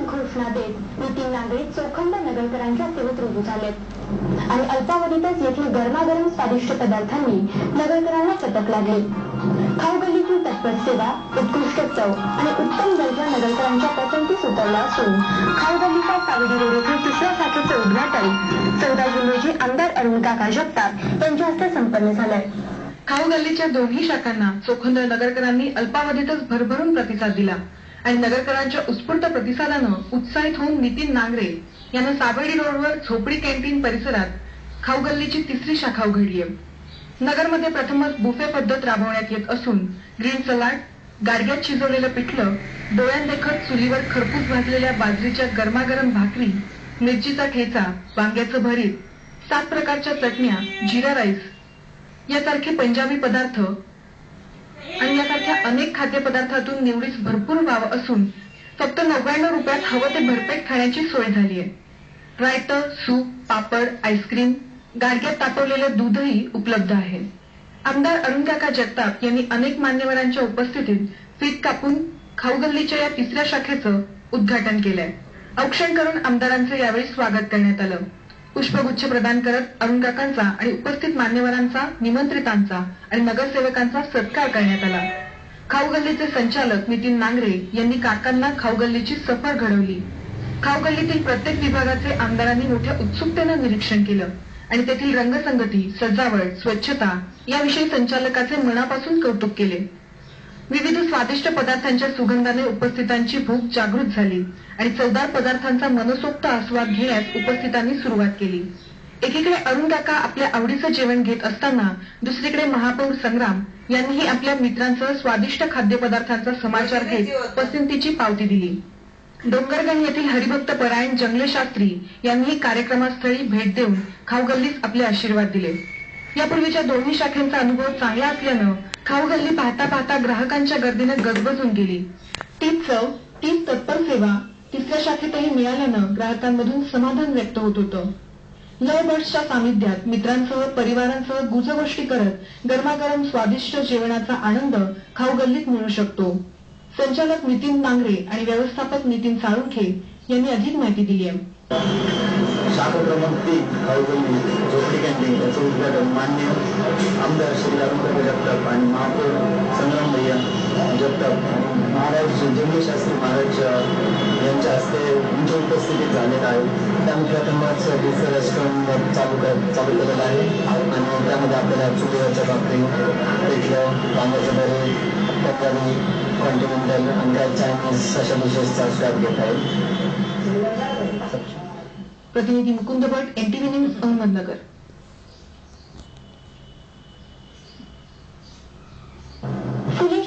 घोषणा देत नितीन नांगरे चोखंद नगरकरांच्या सेवेत रुजू झालेत आणि अल्पावधीतच येथील गरमागरम स्वादिष्ट पदार्थांनी नगरकरांना चटक लागली. खाऊगल्लीतील तत्पर सेवा, उत्कृष्ट चव आणि उत्तम दर्जा नगरकरांच्या पसंतीस उतरला असून खाऊगल्लीच्या सावडी रोड येथील तिसऱ्या शाखेचे उद्घाटन 14 जून रोजी आमदार अरुण काका जगताप यांच्या हस्ते संपन्न झालंय. खाऊगल्लीच्या दोन्ही शाखांना चोखंद नगरकरांनी अल्पावधीतच भरभरून प्रतिसाद दिला आणि नगरकरांच्या उत्स्फूर्त प्रतिसादानं उत्साहित होऊन नितीन नांगरे यांना सावेडी रोडवर झोपडी कॅन्टीन परिसरात खाऊगल्लीची तिसरी शाखा उघडली आहे. नगरमध्ये प्रथमच बुफे पद्धत राबवण्यात येत असून ग्रीन सलाड, गाडग्यात शिजवलेलं पिठलं, डोळ्यांदेखत चुलीवर खरपूस भाजलेल्या बाजरीच्या गरमागरम भाकरी, मिरचीचा ठेचा, वांग्याचं भरीत, 7 प्रकारच्या चटण्या, जिरा राईस यासारखे पंजाबी पदार्थ आणि यासारख्या अनेक खाद्यपदार्थातून निवडीस भरपूर वाव असून फक्त 99 रुपयात हवं ते भरपेट खाण्याची सोय झाली आहे. रायतं, सूप, पापड, आईस्क्रीम, गाडग्यात तापवलेलं दूधही उपलब्ध आहे. आमदार अरुण काका जगताप यांनी अनेक मान्यवरांच्या उपस्थितीत फीत कापून खाऊगल्लीच्या या तिसऱ्या शाखेचं उद्घाटन केलंय. औक्षण करून आमदारांचं यावेळी स्वागत करण्यात आलं. पुष्पगुच्छ प्रदान करत अरुण काकांचा आणि उपस्थित मान्यवरांचा, निमंत्रितांचा आणि नगरसेवकांचा सत्कार करण्यात आला. खाऊगल्लीचे संचालक नितीन नांगरे यांनी काकांना खाऊगल्लीची सफर घडवली. खाऊगल्लीतील प्रत्येक विभागाचे आमदारांनी मोठ्या उत्सुकतेनं निरीक्षण केलं आणि तेथील रंगसंगती, सजावट, स्वच्छता याविषयी संचालकाचे मनापासून कौतुक केले. विविध स्वादिष्ट पदार्थांच्या सुगंधाने उपस्थितांची भूक जागृत झाली आणि चवदार पदार्थांचा मनसोक्त आस्वाद घेण्यास उपस्थितांनी सुरुवात केली. एकीकडे अरुण काका आपल्या आवडीचं जेवण घेत असताना दुसरीकडे महापौर संग्राम यांनीही आपल्या मित्रांसह स्वादिष्ट खाद्यपदार्थांचा समाचार घेत पसंतीची पावती दिली. डोंगरगण येथील हरिभक्त परायण जंगले शास्त्री यांनीही कार्यक्रमस्थळी भेट देऊन खाऊगल्लीस आपले आशीर्वाद दिले. यापूर्वीच्या दोन्ही शाखांचा अनुभव चांगला असल्यानं खाऊगल्ली पाहता पाहता ग्राहकांच्या गर्दीने गजबजून गेली. तीच चव, तीच तत्पर सेवा तिसऱ्या शाखेतही मिळाल्यानं ग्राहकांमधून समाधान व्यक्त होत होतं. लय बर्ड्सच्या सानिध्यात मित्रांसह, परिवारांसह गुजगोष्टी करत गरमागरम स्वादिष्ट जेवणाचा आनंद खाऊगल्लीत मिळू शकतो. संचालक नितीन नांगरे आणि व्यवस्थापक नितीन साळुंखे यांनी अधिक माहिती दिली आहे. शाखा क्रमांक 3 खाऊगल्ली झोपडी कॅन्टीन याचं उद्घाटन मान्य आमदार श्री अरुण काका जगताप आणि महापौर संग्राम भैया जगताप आणि महाराज जंगले शास्त्री महाराज यांच्या हस्ते उंच उपस्थितीत झालेलं आहे. त्यामुळे प्रथमच तिसरं रेस्टॉरंट चालू केलेलं आहे आणि त्यामध्ये आपल्याला चुलीवरच्या भाकरी, पिठलं, वांग्याचं भरीत, पकोडी, कॉन्टिनेंटल आणि काही चायनीज अशा डिशेसचा स्वाद घेत आहे. प्रतिनिधी मुकुंद भट, NTV न्यूज, अहमदनगर.